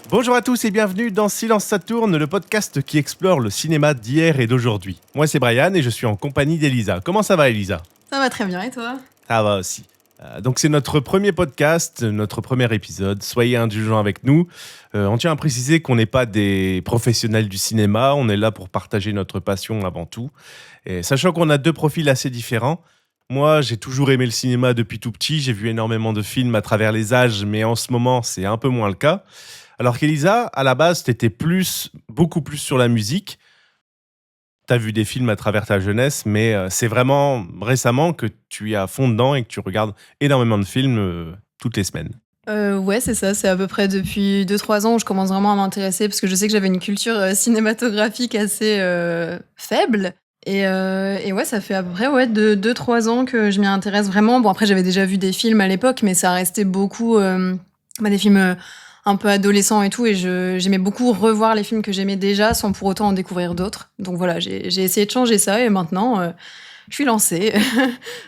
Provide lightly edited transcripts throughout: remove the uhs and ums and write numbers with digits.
Bonjour à tous et bienvenue dans Silence ça tourne, le podcast qui explore le cinéma d'hier et d'aujourd'hui. Moi c'est Brian et je suis en compagnie d'Elisa. Comment ça va Elisa ? Ça va très bien, et toi? Ça va aussi. Donc c'est notre premier podcast, notre premier épisode. Soyez indulgents avec nous. On tient à préciser qu'on n'est pas des professionnels du cinéma, on est là pour partager notre passion avant tout. Et sachant qu'on a deux profils assez différents, moi j'ai toujours aimé le cinéma depuis tout petit, j'ai vu énormément de films à travers les âges, mais en ce moment c'est un peu moins le cas. Alors qu'Elisa, à la base, t'étais beaucoup plus sur la musique. T'as vu des films à travers ta jeunesse, mais c'est vraiment récemment que tu es à fond dedans et que tu regardes énormément de films toutes les semaines. Ouais, c'est ça, c'est à peu près depuis 2-3 ans où je commence vraiment à m'intéresser parce que je sais que j'avais une culture cinématographique assez faible. Et ouais, ça fait à peu près 2-3 ans que je m'y intéresse vraiment. Bon, après, j'avais déjà vu des films à l'époque, mais ça restait beaucoup des films un peu adolescents et tout. Et j'aimais beaucoup revoir les films que j'aimais déjà sans pour autant en découvrir d'autres. Donc voilà, j'ai essayé de changer ça et maintenant, je suis lancée.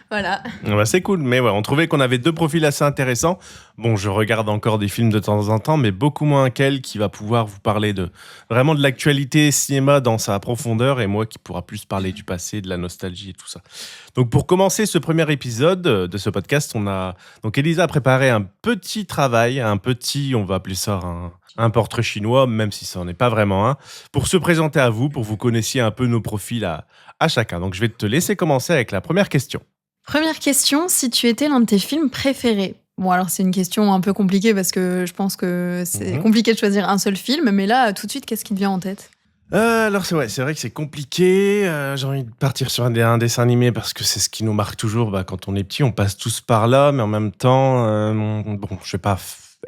Voilà. Ah bah, c'est cool, mais ouais, on trouvait qu'on avait deux profils assez intéressants. Bon, je regarde encore des films de temps en temps, mais beaucoup moins qu'elle qui va pouvoir vous parler de vraiment de l'actualité cinéma dans sa profondeur et moi qui pourra plus parler du passé, de la nostalgie et tout ça. Donc pour commencer ce premier épisode de ce podcast, donc Elisa a préparé un petit travail, on va appeler ça un portrait chinois, même si ça n'en est pas vraiment un, pour se présenter à vous, pour que vous connaissiez un peu nos profils à chacun. Donc je vais te laisser commencer avec la première question. Première question, si tu étais l'un de tes films préférés? Bon, alors c'est une question un peu compliquée parce que je pense que c'est compliqué de choisir un seul film, mais là, tout de suite, qu'est-ce qui te vient en tête? Alors c'est vrai que c'est compliqué. J'ai envie de partir sur un dessin animé parce que c'est ce qui nous marque toujours. Quand on est petit, on passe tous par là, mais en même temps, bon, je vais pas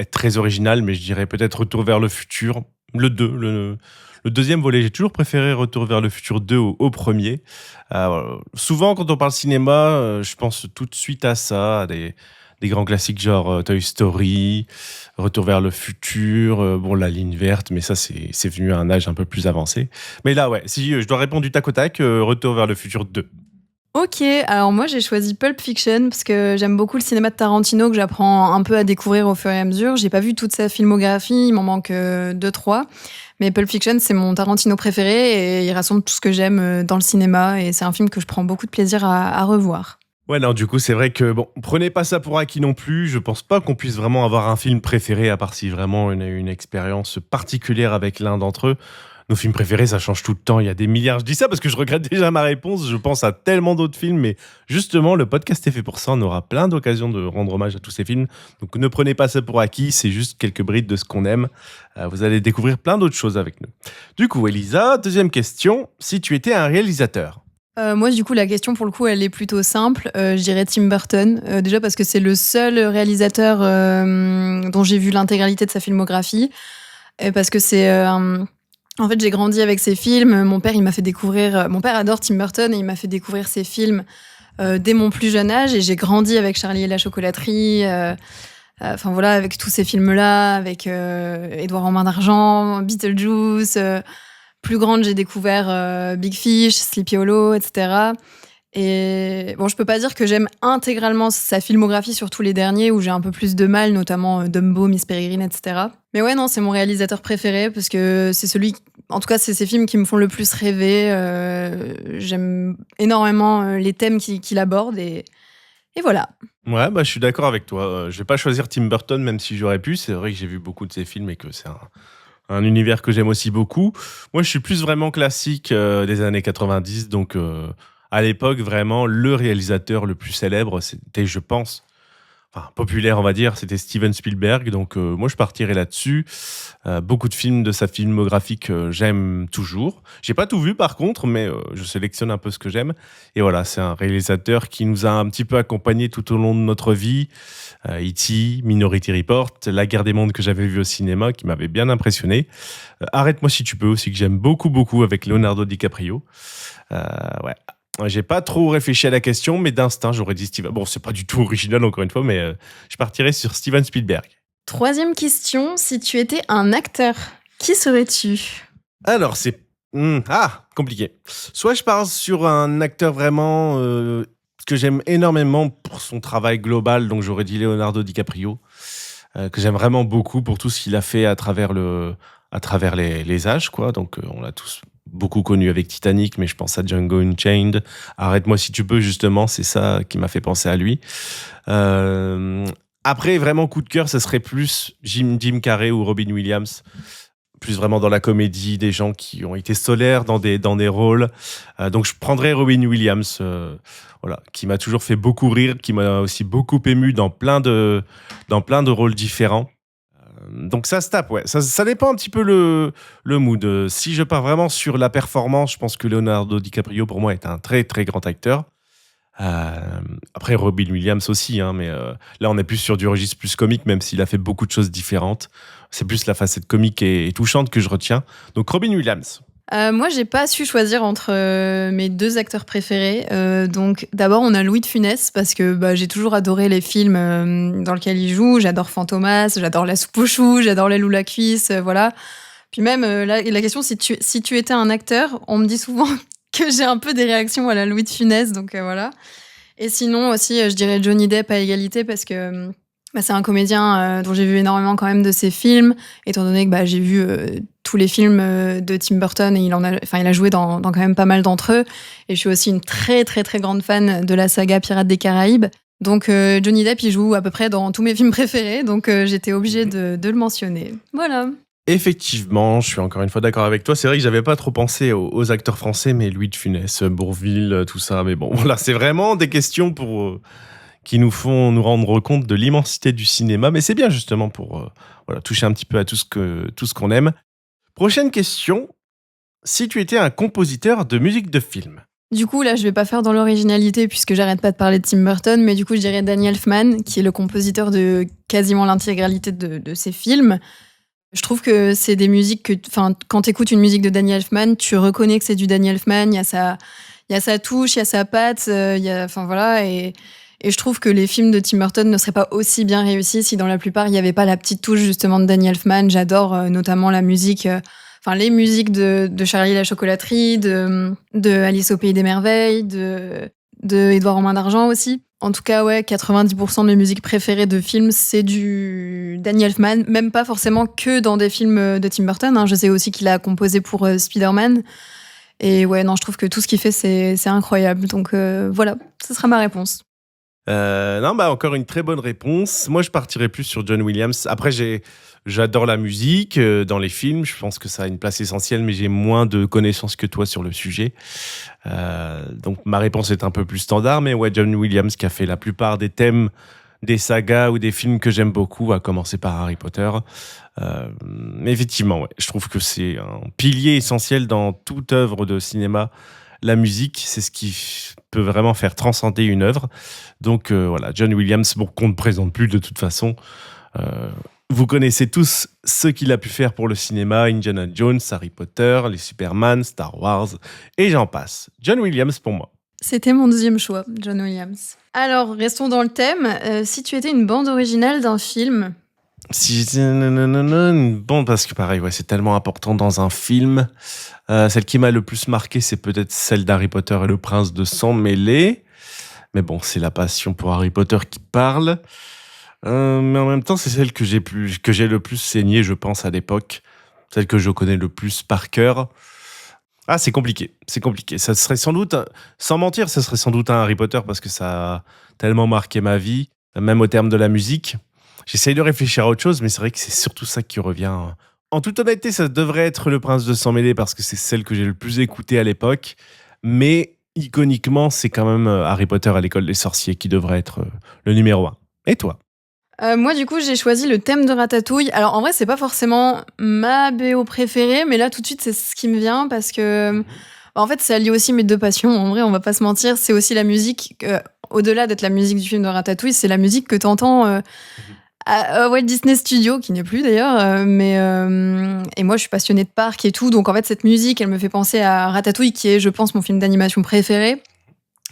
être très original, mais je dirais peut-être Retour vers le futur, le 2, le deuxième volet. J'ai toujours préféré Retour vers le futur 2 au premier. Souvent, quand on parle cinéma, je pense tout de suite à ça, à des grands classiques genre Toy Story, Retour vers le futur, bon, La ligne verte, mais ça, c'est venu à un âge un peu plus avancé. Mais là, ouais, si je dois répondre du tac au tac, Retour vers le futur 2. Ok, alors moi j'ai choisi Pulp Fiction parce que j'aime beaucoup le cinéma de Tarantino que j'apprends un peu à découvrir au fur et à mesure. J'ai pas vu toute sa filmographie, il m'en manque 2-3. Mais Pulp Fiction, c'est mon Tarantino préféré et il rassemble tout ce que j'aime dans le cinéma et c'est un film que je prends beaucoup de plaisir à revoir. Ouais, non, du coup, c'est vrai que, bon, prenez pas ça pour acquis non plus. Je pense pas qu'on puisse vraiment avoir un film préféré, à part si vraiment on a une expérience particulière avec l'un d'entre eux. Nos films préférés, ça change tout le temps. Il y a des milliards. Je dis ça parce que je regrette déjà ma réponse. Je pense à tellement d'autres films, mais justement, le podcast est fait pour ça. On aura plein d'occasions de rendre hommage à tous ces films. Donc, ne prenez pas ça pour acquis. C'est juste quelques brides de ce qu'on aime. Vous allez découvrir plein d'autres choses avec nous. Du coup, Elisa, deuxième question. Si tu étais un réalisateur? Moi, du coup, la question, pour le coup, elle est plutôt simple. Je dirais Tim Burton. Déjà parce que c'est le seul réalisateur dont j'ai vu l'intégralité de sa filmographie. Et parce que en fait, j'ai grandi avec ses films. Mon père, il m'a fait découvrir... Mon père adore Tim Burton et il m'a fait découvrir ses films dès mon plus jeune âge. Et j'ai grandi avec Charlie et la chocolaterie. Enfin, voilà, avec tous ces films-là, avec Édouard en main d'argent, Beetlejuice... Plus grande, j'ai découvert Big Fish, Sleepy Hollow, etc. Et bon, je peux pas dire que j'aime intégralement sa filmographie, surtout les derniers où j'ai un peu plus de mal, notamment Dumbo, Miss Peregrine, etc. Mais ouais, non, c'est mon réalisateur préféré parce que c'est en tout cas, c'est ces films qui me font le plus rêver. J'aime énormément les thèmes qu'il aborde et voilà. Ouais, je suis d'accord avec toi. Je vais pas choisir Tim Burton, même si j'aurais pu. C'est vrai que j'ai vu beaucoup de ses films et que c'est un univers que j'aime aussi beaucoup. Moi, je suis plus vraiment classique des années 90. Donc, à l'époque, vraiment, le réalisateur le plus célèbre, c'était, je pense, enfin, populaire, on va dire, c'était Steven Spielberg. Donc, moi, je partirais là-dessus. Beaucoup de films de sa filmographie que j'aime toujours. J'ai pas tout vu, par contre, mais je sélectionne un peu ce que j'aime. Et voilà, c'est un réalisateur qui nous a un petit peu accompagnés tout au long de notre vie. E.T., Minority Report, La Guerre des mondes que j'avais vu au cinéma, qui m'avait bien impressionné. Arrête-moi si tu peux aussi, que j'aime beaucoup, beaucoup, avec Leonardo DiCaprio. Ouais. J'ai pas trop réfléchi à la question, mais d'instinct, j'aurais dit Steven. Bon, c'est pas du tout original, encore une fois, mais je partirais sur Steven Spielberg. Troisième question, si tu étais un acteur, qui serais-tu? Alors, c'est... compliqué. Soit je pars sur un acteur vraiment que j'aime énormément pour son travail global, donc j'aurais dit Leonardo DiCaprio. que j'aime vraiment beaucoup pour tout ce qu'il a fait à travers les âges, quoi. Donc, on l'a tous beaucoup connu avec Titanic, mais je pense à Django Unchained. Arrête-moi si tu peux, justement, c'est ça qui m'a fait penser à lui. Euh, Après, vraiment coup de cœur, ça serait plus Jim Carrey ou Robin Williams. Plus vraiment dans la comédie, des gens qui ont été solaires dans des rôles. Donc je prendrais Robin Williams, voilà, qui m'a toujours fait beaucoup rire, qui m'a aussi beaucoup ému dans plein de rôles différents. Donc ça se tape, ouais. Ça dépend un petit peu le mood. Si je pars vraiment sur la performance, je pense que Leonardo DiCaprio, pour moi, est un très très grand acteur. Euh, Après Robin Williams aussi, hein, mais là on est plus sur du registre plus comique, même s'il a fait beaucoup de choses différentes. C'est plus la facette comique et touchante que je retiens. Donc Robin Williams. Moi, j'ai pas su choisir entre mes deux acteurs préférés. Donc, d'abord, on a Louis de Funès parce que bah, j'ai toujours adoré les films dans lesquels il joue. J'adore Fantomas, j'adore La Soupe aux choux, j'adore Les Loups la cuisse, voilà. Puis même la question, si tu étais un acteur, on me dit souvent que j'ai un peu des réactions à la Louis de Funès, donc voilà. Et sinon aussi, je dirais Johnny Depp à égalité parce que bah, c'est un comédien dont j'ai vu énormément quand même de ses films, étant donné que bah, j'ai vu tous les films de Tim Burton et il a joué dans quand même pas mal d'entre eux. Et je suis aussi une très très très grande fan de la saga Pirates des Caraïbes. Donc Johnny Depp, il joue à peu près dans tous mes films préférés, donc j'étais obligée de le mentionner. Voilà. Effectivement, je suis encore une fois d'accord avec toi. C'est vrai que j'avais pas trop pensé aux acteurs français, mais Louis de Funès, Bourvil, tout ça. Mais bon, voilà, c'est vraiment des questions qui nous font nous rendre compte de l'immensité du cinéma. Mais c'est bien justement pour voilà, toucher un petit peu à tout ce qu'on aime. Prochaine question. Si tu étais un compositeur de musique de film. Du coup, là, je vais pas faire dans l'originalité puisque j'arrête pas de parler de Tim Burton, mais du coup, je dirais Danny Elfman, qui est le compositeur de quasiment l'intégralité de ses films. Je trouve que c'est des musiques que, enfin, quand t'écoutes une musique de Danny Elfman, tu reconnais que c'est du Danny Elfman. Il y a sa touche, il y a sa patte, enfin voilà. Et je trouve que les films de Tim Burton ne seraient pas aussi bien réussis si dans la plupart il n'y avait pas la petite touche justement de Danny Elfman. J'adore notamment la musique, enfin les musiques de Charlie et la chocolaterie, de Alice au pays des merveilles, de Édouard en main d'argent aussi. En tout cas, ouais, 90% de mes musiques préférées de films, c'est du Danny Elfman. Même pas forcément que dans des films de Tim Burton. Hein. Je sais aussi qu'il a composé pour Spider-Man. Et ouais, non, je trouve que tout ce qu'il fait, c'est incroyable. Donc voilà, ce sera ma réponse. Non, bah encore une très bonne réponse. Moi, je partirais plus sur John Williams. Après, j'adore la musique dans les films. Je pense que ça a une place essentielle, mais j'ai moins de connaissances que toi sur le sujet. Donc, ma réponse est un peu plus standard. Mais ouais, John Williams qui a fait la plupart des thèmes des sagas ou des films que j'aime beaucoup, à commencer par Harry Potter. Mais effectivement, ouais, je trouve que c'est un pilier essentiel dans toute œuvre de cinéma. La musique, c'est ce qui peut vraiment faire transcender une œuvre. Donc voilà, John Williams, bon, qu'on ne présente plus de toute façon. Vous connaissez tous ce qu'il a pu faire pour le cinéma, Indiana Jones, Harry Potter, les Superman, Star Wars, et j'en passe. John Williams pour moi. C'était mon deuxième choix, John Williams. Alors, restons dans le thème. Si tu étais une bande originale d'un film... Bon, parce que pareil, ouais, c'est tellement important dans un film. Celle qui m'a le plus marqué, c'est peut-être celle d'Harry Potter et le prince de sang mêlé. Mais bon, c'est la passion pour Harry Potter qui parle. Mais en même temps, c'est celle que j'ai le plus saigné, je pense, à l'époque. Celle que je connais le plus par cœur. Ah, c'est compliqué. C'est compliqué. Ça serait sans doute, sans mentir, ça serait sans doute un Harry Potter parce que ça a tellement marqué ma vie, même au terme de la musique. J'essaye de réfléchir à autre chose, mais c'est vrai que c'est surtout ça qui revient. En toute honnêteté, ça devrait être Le Prince de Sang Mêlé parce que c'est celle que j'ai le plus écoutée à l'époque. Mais iconiquement, c'est quand même Harry Potter à l'école des sorciers qui devrait être le numéro 1. Et toi ? Moi, du coup, j'ai choisi le thème de Ratatouille. Alors, en vrai, c'est pas forcément ma BO préférée, mais là, tout de suite, c'est ce qui me vient parce que, en fait, ça allie aussi mes deux passions. En vrai, on va pas se mentir, c'est aussi la musique. Au-delà d'être la musique du film de Ratatouille, c'est la musique que t'entends à Walt Disney Studio, qui n'est plus d'ailleurs. Et moi, je suis passionnée de parcs et tout, donc en fait, cette musique, elle me fait penser à Ratatouille, qui est, je pense, mon film d'animation préféré.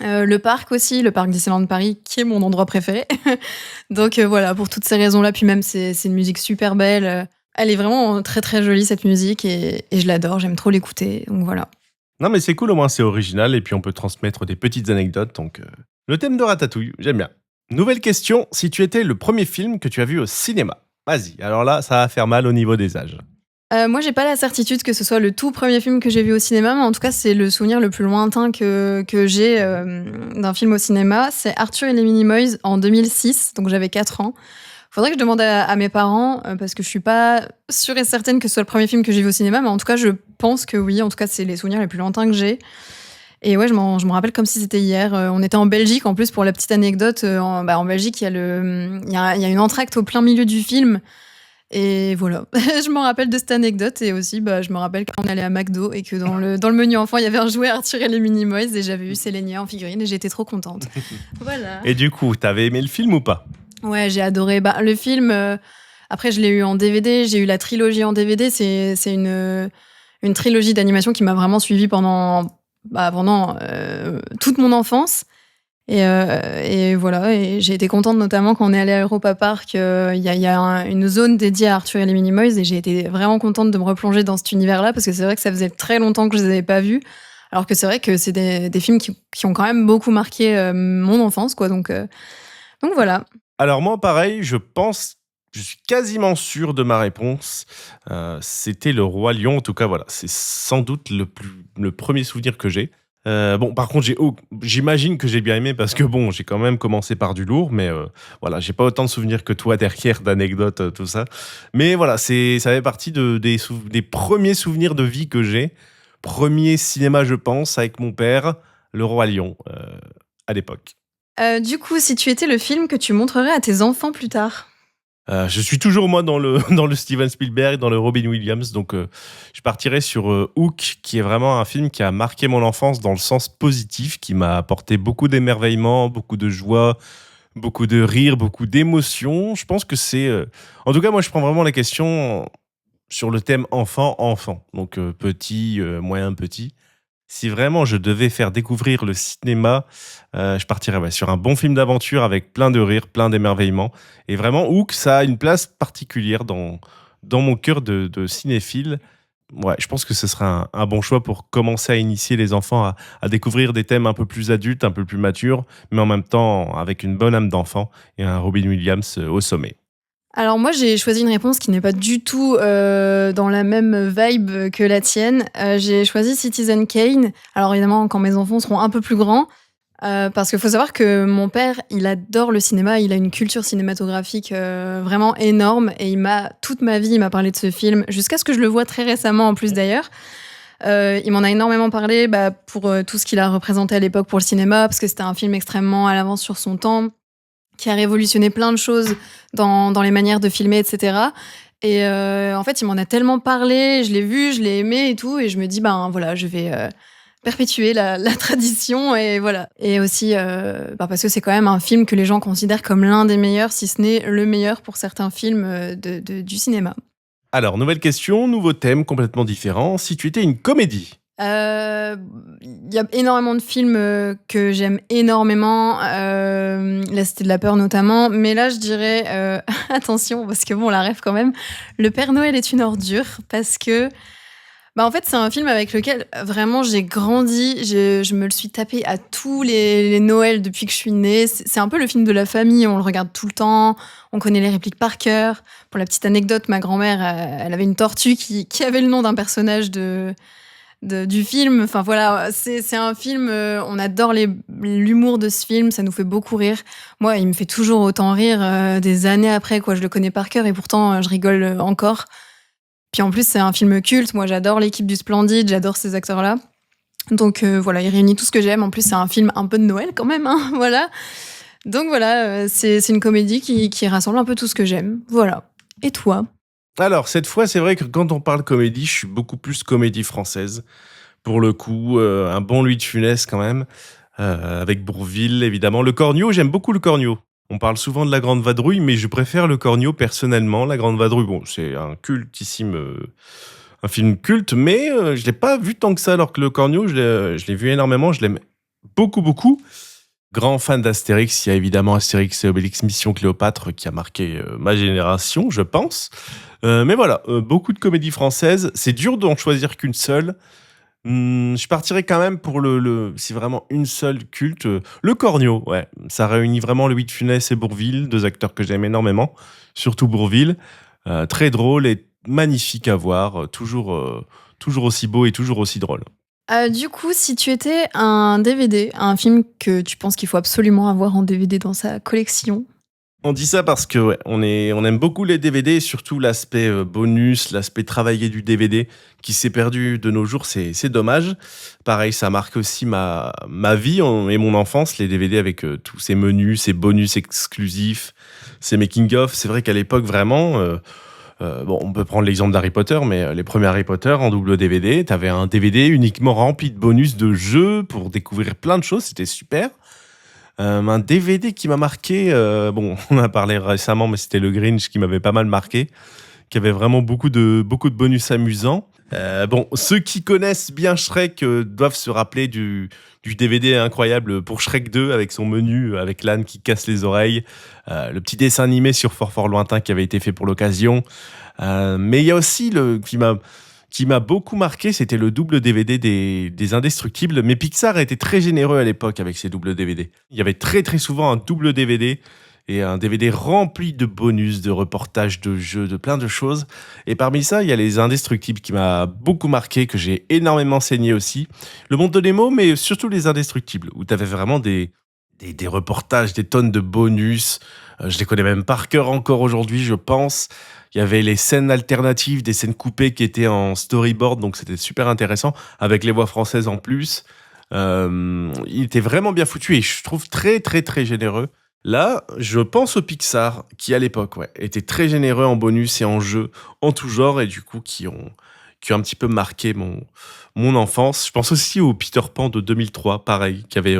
Le parc aussi, le parc Disneyland Paris, qui est mon endroit préféré. Donc voilà, pour toutes ces raisons-là, puis même c'est une musique super belle. Elle est vraiment très très jolie cette musique et je l'adore, j'aime trop l'écouter. Donc voilà. Non mais c'est cool, au moins c'est original et puis on peut transmettre des petites anecdotes. Donc le thème de Ratatouille, j'aime bien. Nouvelle question, si tu étais le premier film que tu as vu au cinéma. Vas-y, alors là, ça va faire mal au niveau des âges. Moi, j'ai pas la certitude que ce soit le tout premier film que j'ai vu au cinéma, mais en tout cas, c'est le souvenir le plus lointain que j'ai d'un film au cinéma. C'est Arthur et les Minimoys en 2006, donc j'avais 4 ans. Faudrait que je demande à mes parents, parce que je suis pas sûre et certaine que ce soit le premier film que j'ai vu au cinéma, mais en tout cas, je pense que oui. En tout cas, c'est les souvenirs les plus lointains que j'ai. Et ouais, je me rappelle comme si c'était hier. On était en Belgique, en plus, pour la petite anecdote. En Belgique, il y a une entr'acte au plein milieu du film. Et voilà, je me rappelle de cette anecdote. Et aussi, je me rappelle qu'on allait à McDo et que dans le menu enfant, il y avait un jouet Arthur et les Minimoys et j'avais eu Sélénia en figurine et j'étais trop contente. Voilà. Et du coup, t'avais aimé le film ou pas? Ouais, j'ai adoré. Le film, après, je l'ai eu en DVD. J'ai eu la trilogie en DVD. C'est une trilogie d'animation qui m'a vraiment suivie pendant toute mon enfance. Et voilà, et j'ai été contente notamment quand on est allé à Europa Park, il y a une zone dédiée à Arthur et les Minimoys et j'ai été vraiment contente de me replonger dans cet univers-là parce que c'est vrai que ça faisait très longtemps que je les avais pas vus, alors que c'est vrai que c'est des films qui ont quand même beaucoup marqué mon enfance, quoi. Donc voilà. Alors moi, pareil, je suis quasiment sûr de ma réponse. C'était Le Roi Lion. En tout cas, voilà, c'est sans doute le premier souvenir que j'ai. Bon, par contre, j'imagine que j'ai bien aimé parce que bon, j'ai quand même commencé par du lourd, mais voilà, j'ai pas autant de souvenirs que toi derrière, d'anecdotes, tout ça. Mais voilà, ça fait partie des premiers souvenirs de vie que j'ai. Premier cinéma, je pense, avec mon père, Le Roi Lion, à l'époque. Du coup, si tu étais le film que tu montrerais à tes enfants plus tard? Je suis toujours moi dans le dans le Steven Spielberg, dans le Robin Williams, donc je partirais sur Hook, qui est vraiment un film qui a marqué mon enfance dans le sens positif, qui m'a apporté beaucoup d'émerveillement, beaucoup de joie, beaucoup de rire, beaucoup d'émotions. Je pense que en tout cas, moi, je prends vraiment la question sur le thème enfant-enfant, donc petit, moyen petit. Si vraiment je devais faire découvrir le cinéma, je partirais sur un bon film d'aventure avec plein de rire, plein d'émerveillement. Et vraiment, Hook, ça a une place particulière dans mon cœur de cinéphile. Ouais, je pense que ce serait un bon choix pour commencer à initier les enfants à découvrir des thèmes un peu plus adultes, un peu plus matures, mais en même temps avec une bonne âme d'enfant et un Robin Williams au sommet. Alors moi, j'ai choisi une réponse qui n'est pas du tout dans la même vibe que la tienne. J'ai choisi Citizen Kane. Alors évidemment, quand mes enfants seront un peu plus grands, parce qu'il faut savoir que mon père, il adore le cinéma, il a une culture cinématographique vraiment énorme et toute ma vie, il m'a parlé de ce film, jusqu'à ce que je le voie très récemment en plus d'ailleurs. Il m'en a énormément parlé pour tout ce qu'il a représenté à l'époque pour le cinéma, parce que c'était un film extrêmement à l'avance sur son temps, qui a révolutionné plein de choses dans les manières de filmer, etc. Et en fait, il m'en a tellement parlé, je l'ai vu, je l'ai aimé et tout, et je me dis, voilà, je vais perpétuer la tradition, et voilà. Et aussi, parce que c'est quand même un film que les gens considèrent comme l'un des meilleurs, si ce n'est le meilleur pour certains films du cinéma. Alors, nouvelle question, nouveau thème complètement différent. Si tu étais une comédie? Il y a énormément de films que j'aime énormément. La Cité de la Peur notamment. Mais là, je dirais, attention, parce que bon, on la rêve quand même. Le Père Noël est une ordure, parce que en fait, c'est un film avec lequel vraiment j'ai grandi. Je me le suis tapé à tous les Noëls depuis que je suis née. C'est un peu le film de la famille. On le regarde tout le temps. On connaît les répliques par cœur. Pour la petite anecdote, ma grand-mère, elle avait une tortue qui avait le nom d'un personnage du film. Enfin voilà, c'est un film, on adore l'humour de ce film, ça nous fait beaucoup rire. Moi, il me fait toujours autant rire des années après, quoi. Je le connais par cœur et pourtant je rigole encore. Puis en plus, c'est un film culte. Moi, j'adore l'équipe du Splendide, j'adore ces acteurs-là. Donc voilà, il réunit tout ce que j'aime. En plus, c'est un film un peu de Noël quand même, hein, voilà. Donc voilà, c'est une comédie qui rassemble un peu tout ce que j'aime. Voilà. Et toi? Alors, cette fois, c'est vrai que quand on parle comédie, je suis beaucoup plus comédie française. Pour le coup, un bon Louis de Funès quand même, avec Bourvil, évidemment. Le Cornio, j'aime beaucoup le Cornio. On parle souvent de La Grande Vadrouille, mais je préfère le Cornio personnellement. La Grande Vadrouille, bon, c'est un film culte, mais je l'ai pas vu tant que ça, alors que le Cornio, je l'ai vu énormément, je l'aime beaucoup, beaucoup. Grand fan d'Astérix, il y a évidemment Astérix et Obélix Mission Cléopâtre qui a marqué ma génération, je pense. Mais voilà, beaucoup de comédies françaises. C'est dur d'en choisir qu'une seule. Je partirais quand même pour si vraiment une seule culte, Le Cornio, ouais. Ça réunit vraiment Louis de Funès et Bourvil, 2 acteurs que j'aime énormément, surtout Bourvil. Très drôle et magnifique à voir, toujours aussi beau et toujours aussi drôle. Du coup, si tu étais un DVD, un film que tu penses qu'il faut absolument avoir en DVD dans sa collection. On dit ça parce que ouais, on aime beaucoup les DVD et surtout l'aspect bonus, l'aspect travaillé du DVD qui s'est perdu de nos jours, c'est dommage. Pareil, ça marque aussi ma vie et mon enfance, les DVD avec tous ces menus, ces bonus exclusifs, ces making-of. C'est vrai qu'à l'époque, vraiment, bon, on peut prendre l'exemple d'Harry Potter, mais les premiers Harry Potter en double DVD, t'avais un DVD uniquement rempli de bonus de jeux pour découvrir plein de choses, c'était super. Un DVD qui m'a marqué, bon, on a parlé récemment, mais c'était le Grinch qui m'avait pas mal marqué, qui avait vraiment beaucoup de bonus amusants. Bon, ceux qui connaissent bien Shrek doivent se rappeler du DVD incroyable pour Shrek 2 avec son menu, avec l'âne qui casse les oreilles, le petit dessin animé sur Fort Fort Lointain qui avait été fait pour l'occasion. Mais il y a aussi qui m'a beaucoup marqué, c'était le double DVD des Indestructibles. Mais Pixar était très généreux à l'époque avec ses doubles DVD. Il y avait très très souvent un double DVD et un DVD rempli de bonus, de reportages, de jeux, de plein de choses. Et parmi ça, il y a les Indestructibles qui m'a beaucoup marqué, que j'ai énormément saigné aussi. Le Monde de Nemo, mais surtout les Indestructibles, où tu avais vraiment des reportages, des tonnes de bonus. Je les connais même par cœur encore aujourd'hui, je pense. Il y avait les scènes alternatives, des scènes coupées qui étaient en storyboard, donc c'était super intéressant, avec les voix françaises en plus. Il était vraiment bien foutu et je trouve très très très généreux. Là, je pense au Pixar, qui à l'époque ouais, était très généreux en bonus et en jeux, en tout genre, et du coup qui ont un petit peu marqué mon enfance. Je pense aussi au Peter Pan de 2003, pareil, qui avait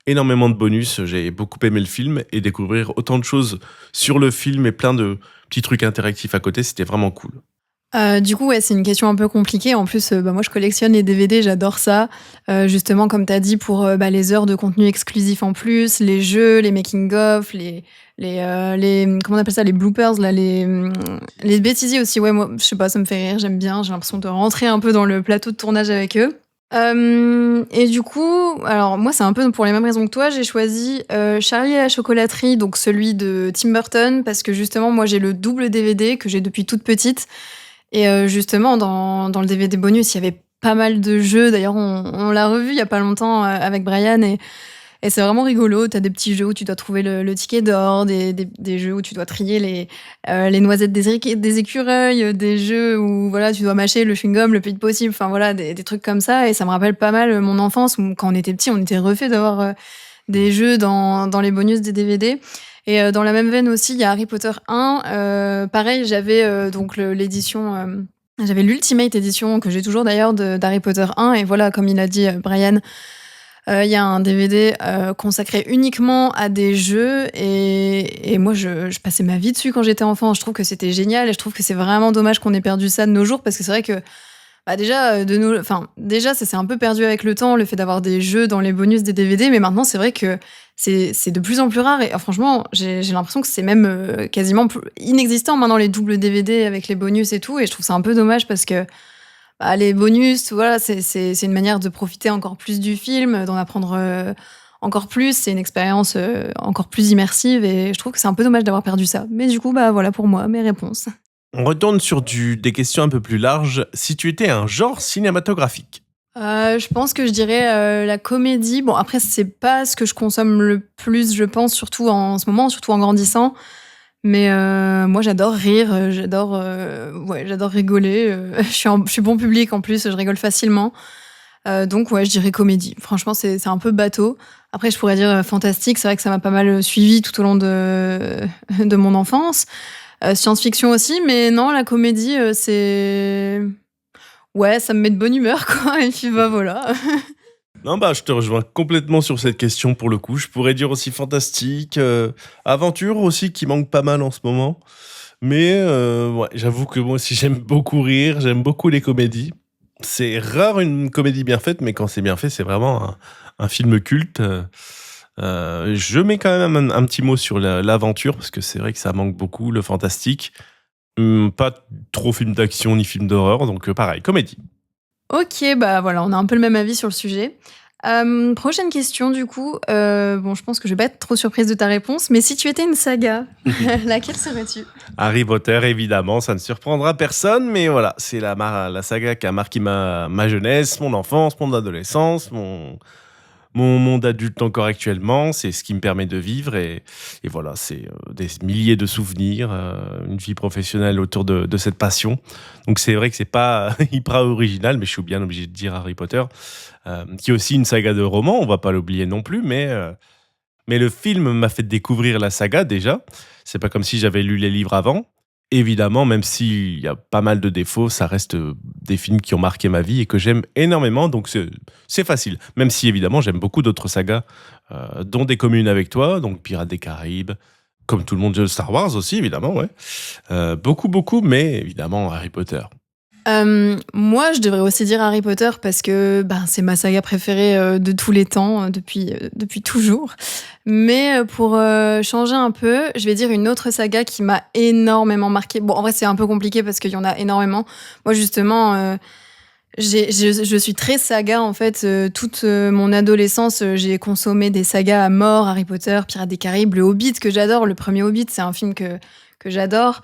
énormément de bonus. J'ai beaucoup aimé le film et découvrir autant de choses sur le film et plein de petits trucs interactifs à côté, c'était vraiment cool. Du coup, ouais, c'est une question un peu compliquée. En plus, moi, je collectionne les DVD, j'adore ça. Justement, comme tu as dit, pour les heures de contenu exclusif en plus, les jeux, les making-of, comment on appelle ça, les bloopers, là, les bêtisiers aussi. Ouais, moi, je sais pas, ça me fait rire, j'aime bien. J'ai l'impression de rentrer un peu dans le plateau de tournage avec eux. Et du coup, alors moi, c'est un peu pour les mêmes raisons que toi. J'ai choisi Charlie et la chocolaterie, donc celui de Tim Burton, parce que justement, moi, j'ai le double DVD que j'ai depuis toute petite. Et justement, dans le DVD bonus, il y avait pas mal de jeux. D'ailleurs, on l'a revu il y a pas longtemps avec Brian et c'est vraiment rigolo. T'as des petits jeux où tu dois trouver le ticket d'or, des jeux où tu dois trier les noisettes des écureuils, des jeux où voilà, tu dois mâcher le chewing-gum le plus vite possible. Enfin voilà, des trucs comme ça. Et ça me rappelle pas mal mon enfance où quand on était petit, on était refait d'avoir des jeux dans les bonus des DVD. Et dans la même veine aussi, il y a Harry Potter 1. Pareil, j'avais donc l'édition, j'avais l'Ultimate édition que j'ai toujours d'ailleurs d'Harry Potter 1. Et voilà, comme il a dit Brian, il y a un DVD consacré uniquement à des jeux. Et moi, je passais ma vie dessus quand j'étais enfant. Je trouve que c'était génial et je trouve que c'est vraiment dommage qu'on ait perdu ça de nos jours parce que c'est vrai que bah déjà, ça s'est un peu perdu avec le temps, le fait d'avoir des jeux dans les bonus des DVD, mais maintenant, c'est vrai que c'est de plus en plus rare. Et franchement, j'ai l'impression que c'est même quasiment inexistant maintenant, les doubles DVD avec les bonus et tout. Et je trouve ça un peu dommage parce que bah, les bonus, voilà, c'est une manière de profiter encore plus du film, d'en apprendre encore plus. C'est une expérience encore plus immersive. Et je trouve que c'est un peu dommage d'avoir perdu ça. Mais du coup, bah voilà pour moi, mes réponses. On retourne sur des questions un peu plus larges. Si tu étais un genre cinématographique. Je pense que je dirais la comédie. Bon, après, c'est pas ce que je consomme le plus, je pense, surtout en ce moment, surtout en grandissant. Mais moi, j'adore rire, j'adore rigoler. Je suis bon public en plus, je rigole facilement. Donc, ouais, je dirais comédie. Franchement, c'est un peu bateau. Après, je pourrais dire fantastique. C'est vrai que ça m'a pas mal suivi tout au long de mon enfance. Science-fiction aussi, mais non, la comédie, c'est... Ouais, ça me met de bonne humeur, quoi. Et puis, bah, voilà. Non, bah, je te rejoins complètement sur cette question pour le coup. Je pourrais dire aussi fantastique, aventure aussi qui manque pas mal en ce moment. Mais ouais, j'avoue que moi aussi j'aime beaucoup rire, j'aime beaucoup les comédies. C'est rare une comédie bien faite, mais quand c'est bien fait, c'est vraiment un film culte. Je mets quand même un petit mot sur l'aventure, parce que c'est vrai que ça manque beaucoup, le fantastique. Pas trop film d'action ni film d'horreur, donc pareil, comédie. Ok, bah voilà, on a un peu le même avis sur le sujet. Prochaine question, du coup. Bon, je pense que je vais pas être trop surprise de ta réponse, mais si tu étais une saga, laquelle serais-tu? Harry Potter, évidemment, ça ne surprendra personne, mais voilà, c'est la saga qui a marqué ma jeunesse, mon enfance, mon adolescence, mon monde adulte encore actuellement. C'est ce qui me permet de vivre et voilà, c'est des milliers de souvenirs, une vie professionnelle autour de cette passion. Donc c'est vrai que c'est pas hyper original, mais je suis bien obligé de dire Harry Potter, qui est aussi une saga de romans, on va pas l'oublier non plus, mais le film m'a fait découvrir la saga déjà. C'est pas comme si j'avais lu les livres avant. Évidemment, même s'il y a pas mal de défauts, ça reste des films qui ont marqué ma vie et que j'aime énormément, donc c'est facile. Même si évidemment j'aime beaucoup d'autres sagas, dont Des communes avec toi, donc Pirates des Caraïbes, comme tout le monde, Star Wars aussi évidemment, ouais. Beaucoup, beaucoup, mais évidemment Harry Potter. Moi, je devrais aussi dire Harry Potter parce que ben, c'est ma saga préférée de tous les temps, depuis toujours. Mais pour changer un peu, je vais dire une autre saga qui m'a énormément marquée. Bon, en vrai, c'est un peu compliqué parce qu'il y en a énormément. Moi, justement, je suis très saga, en fait. Toute mon adolescence, j'ai consommé des sagas à mort. Harry Potter, Pirates des Caraïbes, Le Hobbit, que j'adore. Le premier Hobbit, c'est un film que j'adore.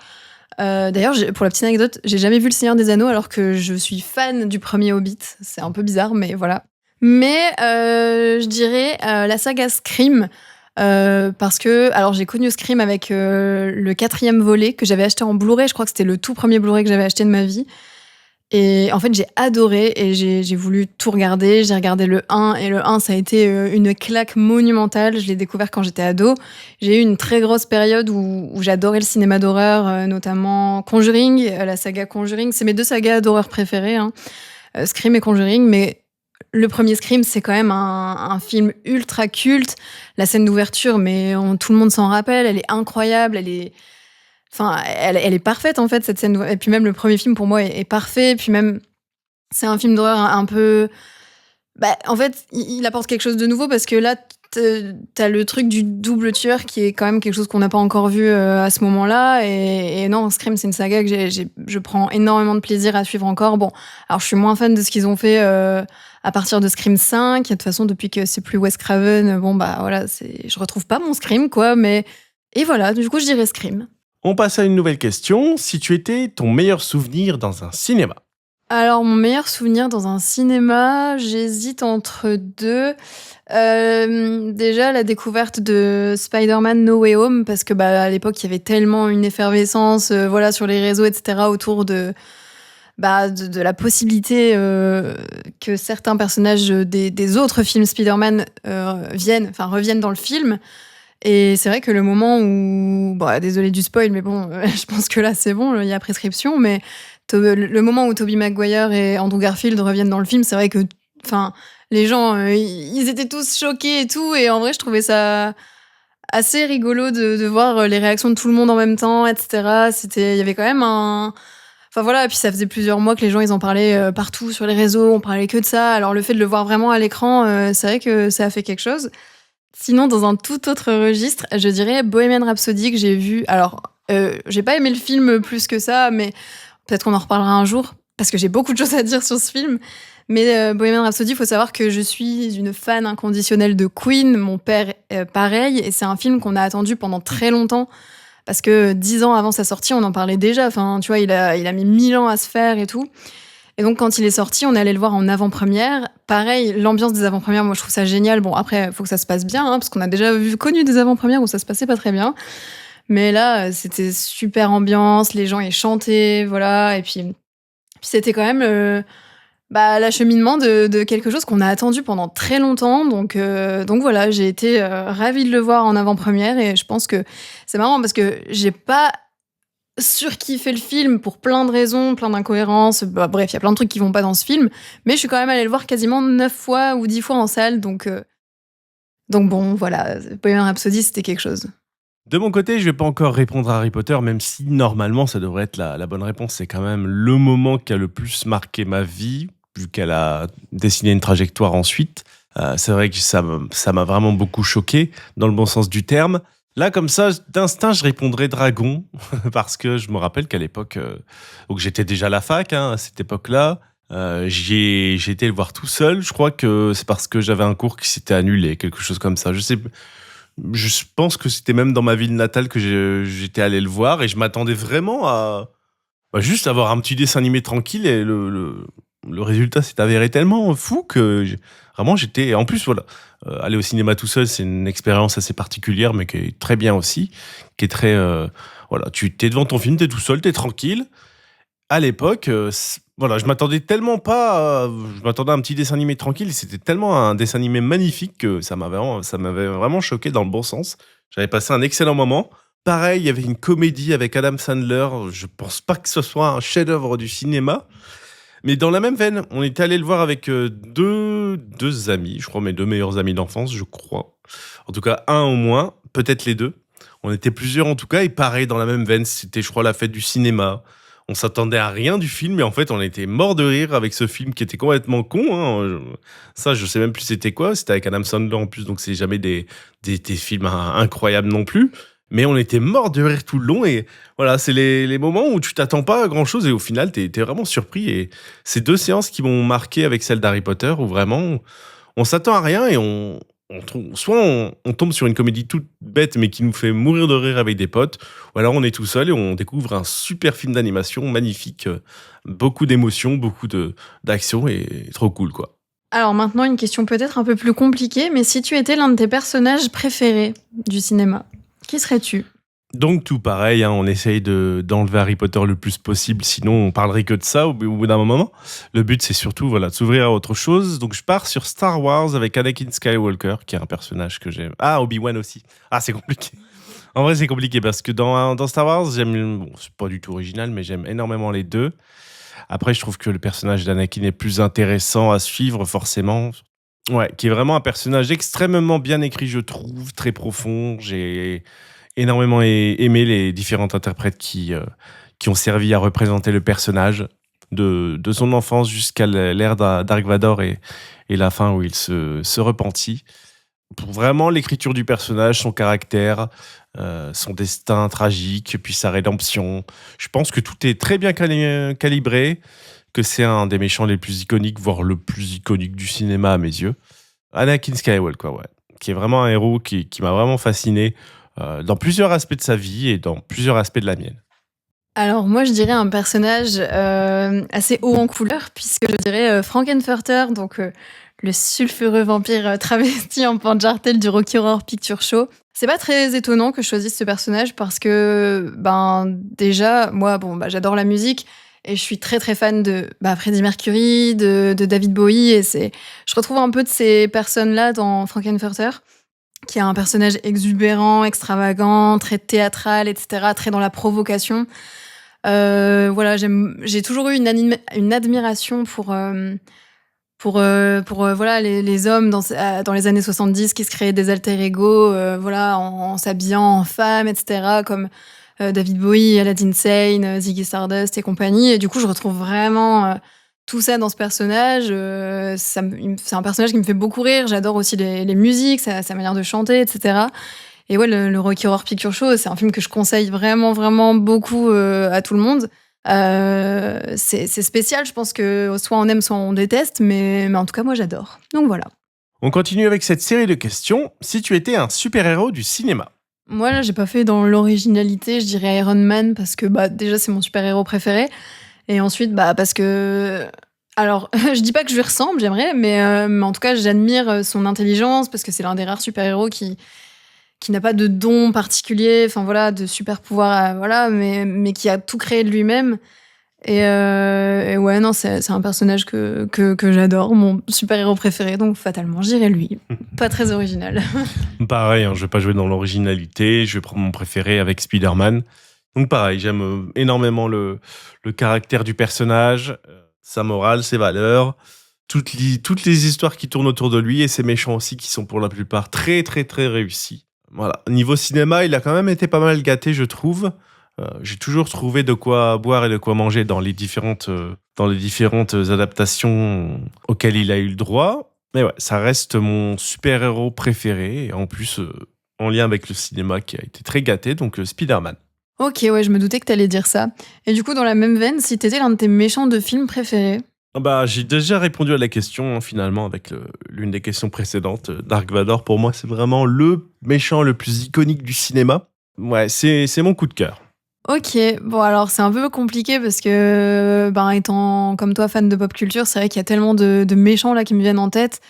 D'ailleurs, pour la petite anecdote, j'ai jamais vu Le Seigneur des Anneaux alors que je suis fan du premier Hobbit. C'est un peu bizarre, mais voilà. Mais je dirais la saga Scream. Parce que, alors j'ai connu Scream avec le 4e volet que j'avais acheté en Blu-ray. Je crois que c'était le tout premier Blu-ray que j'avais acheté de ma vie. Et en fait, j'ai adoré et j'ai voulu tout regarder. J'ai regardé le 1 et le 1, ça a été une claque monumentale. Je l'ai découvert quand j'étais ado. J'ai eu une très grosse période où j'adorais le cinéma d'horreur, notamment Conjuring, la saga Conjuring. C'est mes 2 sagas d'horreur préférées, hein. Scream et Conjuring. Mais le premier Scream, c'est quand même un film ultra culte. La scène d'ouverture, mais tout le monde s'en rappelle. Elle est incroyable. Enfin, elle est parfaite en fait, cette scène. Et puis même le premier film pour moi est parfait. Puis même, c'est un film d'horreur un peu. Bah, en fait, il apporte quelque chose de nouveau parce que là, t'as le truc du double tueur qui est quand même quelque chose qu'on n'a pas encore vu à ce moment-là. Et non, Scream, c'est une saga que je prends énormément de plaisir à suivre encore. Bon, alors je suis moins fan de ce qu'ils ont fait à partir de Scream 5. De toute façon, depuis que c'est plus Wes Craven, bon bah voilà, je retrouve pas mon Scream quoi. Mais et voilà, du coup, je dirais Scream. On passe à une nouvelle question. Si tu étais ton meilleur souvenir dans un cinéma? Alors, mon meilleur souvenir dans un cinéma, j'hésite entre 2. Déjà, la découverte de Spider-Man No Way Home, parce que bah, à l'époque, il y avait tellement une effervescence voilà, sur les réseaux, etc., autour de la possibilité que certains personnages des autres films Spider-Man reviennent dans le film. Et c'est vrai que le moment où... Bon, désolé du spoil, mais bon, je pense que là, c'est bon, il y a prescription, mais le moment où Tobey Maguire et Andrew Garfield reviennent dans le film, c'est vrai que les gens, ils étaient tous choqués et tout, et en vrai, je trouvais ça assez rigolo de voir les réactions de tout le monde en même temps, etc. Il y avait quand même un... Enfin voilà, et puis ça faisait plusieurs mois que les gens, ils en parlaient partout sur les réseaux, on parlait que de ça, alors le fait de le voir vraiment à l'écran, c'est vrai que ça a fait quelque chose. Sinon, dans un tout autre registre, je dirais Bohemian Rhapsody que j'ai vu. Alors, j'ai pas aimé le film plus que ça, mais peut-être qu'on en reparlera un jour, parce que j'ai beaucoup de choses à dire sur ce film. Mais Bohemian Rhapsody, il faut savoir que je suis une fan inconditionnelle de Queen. Mon père, pareil. Et c'est un film qu'on a attendu pendant très longtemps. Parce que 10 ans avant sa sortie, on en parlait déjà. Enfin, tu vois, il a mis 1000 ans à se faire et tout. Et donc, quand il est sorti, on est allé le voir en avant-première. Pareil, l'ambiance des avant-premières, moi, je trouve ça génial. Bon, après, il faut que ça se passe bien, hein, parce qu'on a déjà connu des avant-premières où ça se passait pas très bien. Mais là, c'était super ambiance, les gens, ils chantaient, voilà. Et puis c'était quand même l'acheminement de quelque chose qu'on a attendu pendant très longtemps. Donc voilà, j'ai été ravie de le voir en avant-première. Et je pense que c'est marrant parce que j'ai pas surkiffé le film pour plein de raisons, plein d'incohérences. Bref, il y a plein de trucs qui vont pas dans ce film. Mais je suis quand même allée le voir quasiment 9 fois ou 10 fois en salle. Donc bon, voilà, Bohemian Rhapsody, c'était quelque chose. De mon côté, je vais pas encore répondre à Harry Potter, même si normalement ça devrait être la bonne réponse. C'est quand même le moment qui a le plus marqué ma vie, vu qu'elle a dessiné une trajectoire ensuite. C'est vrai que ça m'a vraiment beaucoup choqué, dans le bon sens du terme. Là, comme ça, d'instinct, je répondrais Dragon, parce que je me rappelle qu'à l'époque, où j'étais déjà à la fac, hein, à cette époque-là, J'ai été le voir tout seul. Je crois que c'est parce que j'avais un cours qui s'était annulé, quelque chose comme ça. Je pense que c'était même dans ma ville natale que j'étais allé le voir et je m'attendais vraiment à juste avoir un petit dessin animé tranquille et le résultat s'est avéré tellement fou que vraiment j'étais. En plus, voilà, aller au cinéma tout seul, c'est une expérience assez particulière, mais qui est très bien aussi, qui est très. Voilà, tu t'es devant ton film, t'es tout seul, t'es tranquille. À l'époque, voilà, je m'attendais tellement pas. Je m'attendais à un petit dessin animé tranquille. C'était tellement un dessin animé magnifique que ça m'avait vraiment choqué dans le bon sens. J'avais passé un excellent moment. Pareil, il y avait une comédie avec Adam Sandler. Je pense pas que ce soit un chef-d'œuvre du cinéma, mais dans la même veine, on était allé le voir avec deux amis, je crois mes deux meilleurs amis d'enfance, je crois. En tout cas, un au moins, peut-être les deux. On était plusieurs en tout cas, et pareil, dans la même veine, c'était, je crois, la fête du cinéma. On s'attendait à rien du film, mais en fait, on était mort de rire avec ce film qui était complètement con. Ça, je sais même plus c'était quoi. C'était avec Adam Sandler en plus, donc c'est jamais des films incroyables non plus. Mais on était mort de rire tout le long, et voilà, c'est les moments où tu t'attends pas à grand chose, et au final, t'es vraiment surpris. Et c'est deux séances qui m'ont marqué avec celle d'Harry Potter, où vraiment, on s'attend à rien et on tombe sur une comédie toute bête mais qui nous fait mourir de rire avec des potes, ou alors on est tout seul et on découvre un super film d'animation magnifique, beaucoup d'émotions, d'action et trop cool quoi. Alors maintenant, une question peut-être un peu plus compliquée, mais si tu étais l'un de tes personnages préférés du cinéma, qui serais-tu? Donc tout pareil, hein, on essaye d'enlever Harry Potter le plus possible, sinon on parlerait que de ça au bout d'un moment. Le but c'est surtout voilà, de s'ouvrir à autre chose. Donc je pars sur Star Wars avec Anakin Skywalker, qui est un personnage que j'aime. Ah, Obi-Wan aussi. Ah, c'est compliqué. En vrai c'est compliqué parce que dans Star Wars, bon, c'est pas du tout original, mais j'aime énormément les deux. Après je trouve que le personnage d'Anakin est plus intéressant à suivre forcément. Ouais, qui est vraiment un personnage extrêmement bien écrit, je trouve, très profond. J'ai énormément aimé les différentes interprètes qui ont servi à représenter le personnage, de son enfance jusqu'à l'ère Dark Vador et la fin où il se repentit. Pour vraiment l'écriture du personnage, son caractère, son destin tragique, puis sa rédemption. Je pense que tout est très bien calibré, que c'est un des méchants les plus iconiques, voire le plus iconique du cinéma à mes yeux. Anakin Skywalker, ouais. Qui est vraiment un héros qui m'a vraiment fasciné dans plusieurs aspects de sa vie et dans plusieurs aspects de la mienne. Alors moi, je dirais un personnage assez haut en couleur, puisque je dirais Frankenfurter, donc le sulfureux vampire travesti en pente-jartel du Rocky Horror Picture Show. C'est pas très étonnant que je choisisse ce personnage parce que, déjà, moi, j'adore la musique et je suis très très fan de Freddie Mercury, de David Bowie, et je retrouve un peu de ces personnes-là dans Frankenfurter, qui est un personnage exubérant, extravagant, très théâtral, etc., très dans la provocation. Voilà, j'ai toujours eu une admiration pour voilà, les hommes dans les années 70 qui se créaient des alter ego, voilà, en s'habillant en femme, etc., comme David Bowie, Aladdin Sane, Ziggy Stardust et compagnie. Et du coup, je retrouve vraiment tout ça dans ce personnage. C'est un personnage qui me fait beaucoup rire. J'adore aussi les musiques, sa manière de chanter, etc. Et ouais, le Rocky Horror Picture Show, c'est un film que je conseille vraiment, vraiment beaucoup à tout le monde. C'est spécial, je pense que soit on aime, soit on déteste, mais en tout cas, moi, j'adore. Donc voilà. On continue avec cette série de questions. Si tu étais un super-héros du cinéma? Moi, là, j'ai pas fait dans l'originalité, je dirais Iron Man, parce que déjà, c'est mon super-héros préféré. Et ensuite, parce que... Alors, je dis pas que je lui ressemble, j'aimerais, mais en tout cas, j'admire son intelligence, parce que c'est l'un des rares super-héros qui n'a pas de don particulier, enfin voilà, de super pouvoir, voilà, mais qui a tout créé de lui-même. Et ouais, non, c'est un personnage que j'adore, mon super-héros préféré, donc fatalement, j'irai lui. Pas très original. Pareil, hein, je vais pas jouer dans l'originalité, je vais prendre mon préféré avec Spider-Man. Donc pareil, j'aime énormément le caractère du personnage, sa morale, ses valeurs, toutes les histoires qui tournent autour de lui, et ses méchants aussi qui sont pour la plupart très très très réussis. Voilà. Niveau cinéma, il a quand même été pas mal gâté, je trouve. J'ai toujours trouvé de quoi boire et de quoi manger dans les différentes adaptations auxquelles il a eu le droit. Mais ouais, ça reste mon super-héros préféré, et en plus, en lien avec le cinéma qui a été très gâté, donc Spider-Man. Ok, ouais, je me doutais que t'allais dire ça. Et du coup, dans la même veine, si t'étais l'un de tes méchants de film préférés? Ah bah, j'ai déjà répondu à la question, hein, finalement, avec l'une des questions précédentes. Dark Vador, pour moi, c'est vraiment le méchant le plus iconique du cinéma. Ouais, c'est mon coup de cœur. Ok, bon alors c'est un peu compliqué parce que, ben, étant comme toi fan de pop culture, c'est vrai qu'il y a tellement de méchants là qui me viennent en tête.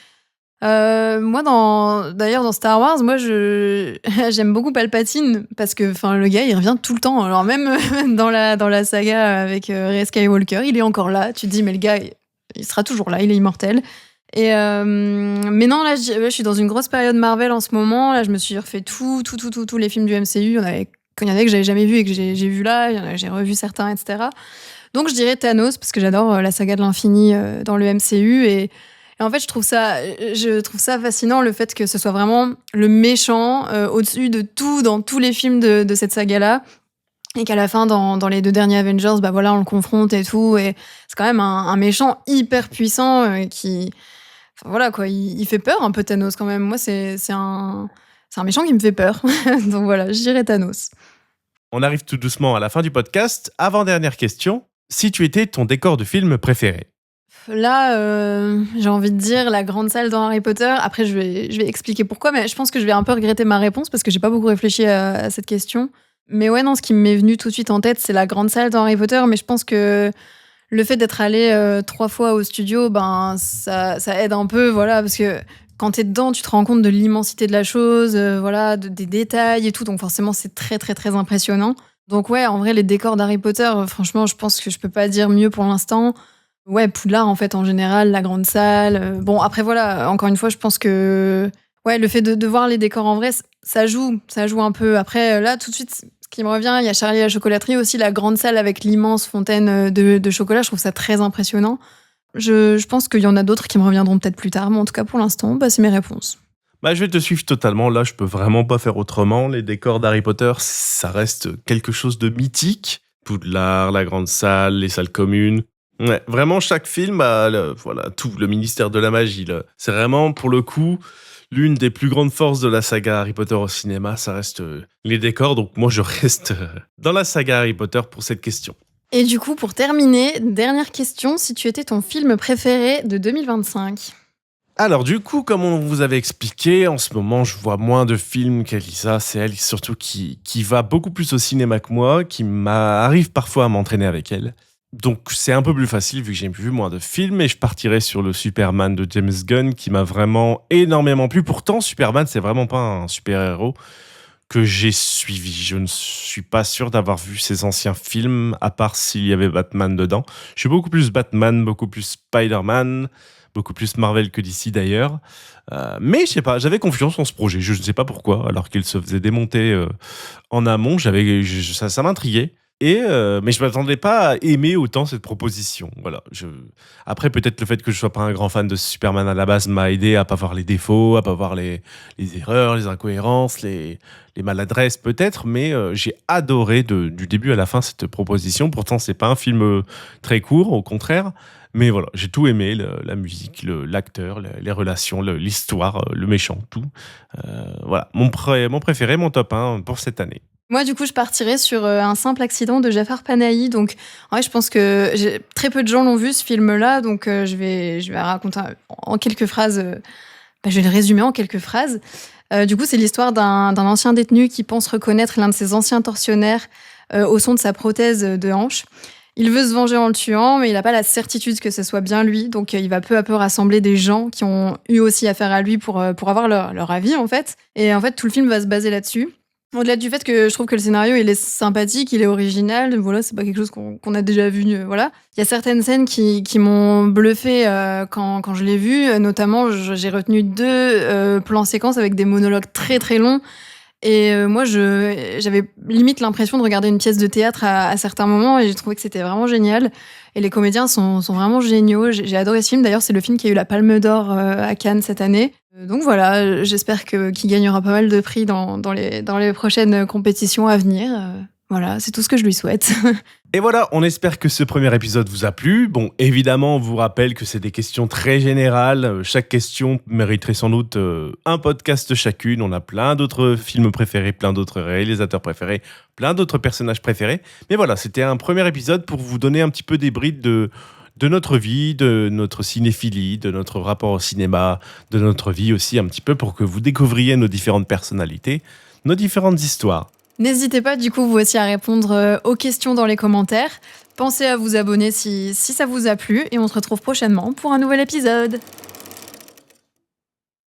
Moi, d'ailleurs, dans Star Wars, moi, j'aime beaucoup Palpatine parce que, enfin, le gars, il revient tout le temps. Alors même dans la saga avec Rey Skywalker, il est encore là. Tu te dis, mais le gars, il sera toujours là, il est immortel. Mais non, là, je suis dans une grosse période Marvel en ce moment. Là, je me suis refait tous les films du MCU. Il y en avait que j'avais jamais vu et que j'ai vu là. J'ai revu certains, etc. Donc, je dirais Thanos parce que j'adore la saga de l'infini dans le MCU et en fait, je trouve ça fascinant, le fait que ce soit vraiment le méchant au-dessus de tout dans tous les films de cette saga-là. Et qu'à la fin, dans les 2 derniers Avengers, bah voilà, on le confronte et tout. Et c'est quand même un méchant hyper puissant qui. Enfin, voilà, quoi, il fait peur un peu Thanos quand même. Moi, c'est un méchant qui me fait peur. Donc voilà, je dirais Thanos. On arrive tout doucement à la fin du podcast. Avant-dernière question. Si tu étais ton décor de film préféré? Là, j'ai envie de dire la grande salle dans Harry Potter. Après, je vais expliquer pourquoi, mais je pense que je vais un peu regretter ma réponse parce que j'ai pas beaucoup réfléchi à cette question. Mais ouais, non, ce qui m'est venu tout de suite en tête, c'est la grande salle dans Harry Potter. Mais je pense que le fait d'être allé 3 fois au studio, ben ça aide un peu, voilà, parce que quand t'es dedans, tu te rends compte de l'immensité de la chose, voilà, des détails et tout. Donc forcément, c'est très très très impressionnant. Donc ouais, en vrai, les décors d'Harry Potter, franchement, je pense que je peux pas dire mieux pour l'instant. Ouais, Poudlard, en fait, en général, la grande salle. Bon, après, voilà, encore une fois, je pense que ouais, le fait de voir les décors en vrai, ça joue un peu. Après, là, tout de suite, ce qui me revient, il y a Charlie et la chocolaterie, aussi la grande salle avec l'immense fontaine de chocolat. Je trouve ça très impressionnant. Je pense qu'il y en a d'autres qui me reviendront peut-être plus tard, mais en tout cas, pour l'instant, bah, c'est mes réponses. Bah, je vais te suivre totalement. Là, je peux vraiment pas faire autrement. Les décors d'Harry Potter, ça reste quelque chose de mythique. Poudlard, la grande salle, les salles communes. Ouais, vraiment, chaque film a voilà, tout, le ministère de la magie. C'est vraiment, pour le coup, l'une des plus grandes forces de la saga Harry Potter au cinéma. Ça reste les décors. Donc, moi, je reste dans la saga Harry Potter pour cette question. Et du coup, pour terminer, dernière question, si tu étais ton film préféré de 2025? Alors du coup, comme on vous avait expliqué, en ce moment, je vois moins de films qu'Elisa. C'est elle surtout qui va beaucoup plus au cinéma que moi, qui m'arrive parfois à m'entraîner avec elle. Donc c'est un peu plus facile vu que j'ai vu moins de films et je partirai sur le Superman de James Gunn qui m'a vraiment énormément plu. Pourtant, Superman, c'est vraiment pas un super-héros que j'ai suivi. Je ne suis pas sûr d'avoir vu ses anciens films, à part s'il y avait Batman dedans. Je suis beaucoup plus Batman, beaucoup plus Spider-Man, beaucoup plus Marvel que DC d'ailleurs. Mais je sais pas, j'avais confiance en ce projet. Je ne sais pas pourquoi, alors qu'il se faisait démonter en amont. Ça m'intriguait. Mais je m'attendais pas à aimer autant cette proposition. Voilà. Après, peut-être le fait que je sois pas un grand fan de Superman à la base m'a aidé à pas voir les défauts, à pas voir les erreurs, les incohérences, les maladresses peut-être. Mais j'ai adoré du début à la fin cette proposition. Pourtant, c'est pas un film très court, au contraire. Mais voilà, j'ai tout aimé, la musique, l'acteur, les relations, l'histoire, le méchant, tout. Voilà, mon préféré, mon top 1 pour cette année. Moi, du coup, je partirais sur un simple accident de Jafar Panahi. Donc, en vrai, je pense que très peu de gens l'ont vu, ce film-là. Donc, je vais raconter en quelques phrases. Je vais le résumer en quelques phrases. Du coup, c'est l'histoire d'un ancien détenu qui pense reconnaître l'un de ses anciens tortionnaires au son de sa prothèse de hanche. Il veut se venger en le tuant, mais il n'a pas la certitude que ce soit bien lui. Donc, il va peu à peu rassembler des gens qui ont eu aussi affaire à lui pour avoir leur avis, en fait. Et en fait, tout le film va se baser là-dessus. Au-delà du fait que je trouve que le scénario, il est sympathique, il est original, voilà, c'est pas quelque chose qu'on a déjà vu, voilà. Il y a certaines scènes qui m'ont bluffé quand je l'ai vu, notamment j'ai retenu 2 plans séquences avec des monologues très très longs. Et moi, j'avais limite l'impression de regarder une pièce de théâtre à certains moments et j'ai trouvé que c'était vraiment génial. Et les comédiens sont vraiment géniaux. J'ai adoré ce film. D'ailleurs, c'est le film qui a eu la Palme d'Or à Cannes cette année. Donc voilà, j'espère qu'il gagnera pas mal de prix dans les prochaines compétitions à venir. Voilà, c'est tout ce que je lui souhaite. Et voilà, on espère que ce premier épisode vous a plu. Bon, évidemment, on vous rappelle que c'est des questions très générales. Chaque question mériterait sans doute un podcast chacune. On a plein d'autres films préférés, plein d'autres réalisateurs préférés, plein d'autres personnages préférés. Mais voilà, c'était un premier épisode pour vous donner un petit peu des brides de notre vie, de notre cinéphilie, de notre rapport au cinéma, de notre vie aussi un petit peu pour que vous découvriez nos différentes personnalités, nos différentes histoires. N'hésitez pas du coup vous aussi à répondre aux questions dans les commentaires. Pensez à vous abonner si ça vous a plu et on se retrouve prochainement pour un nouvel épisode.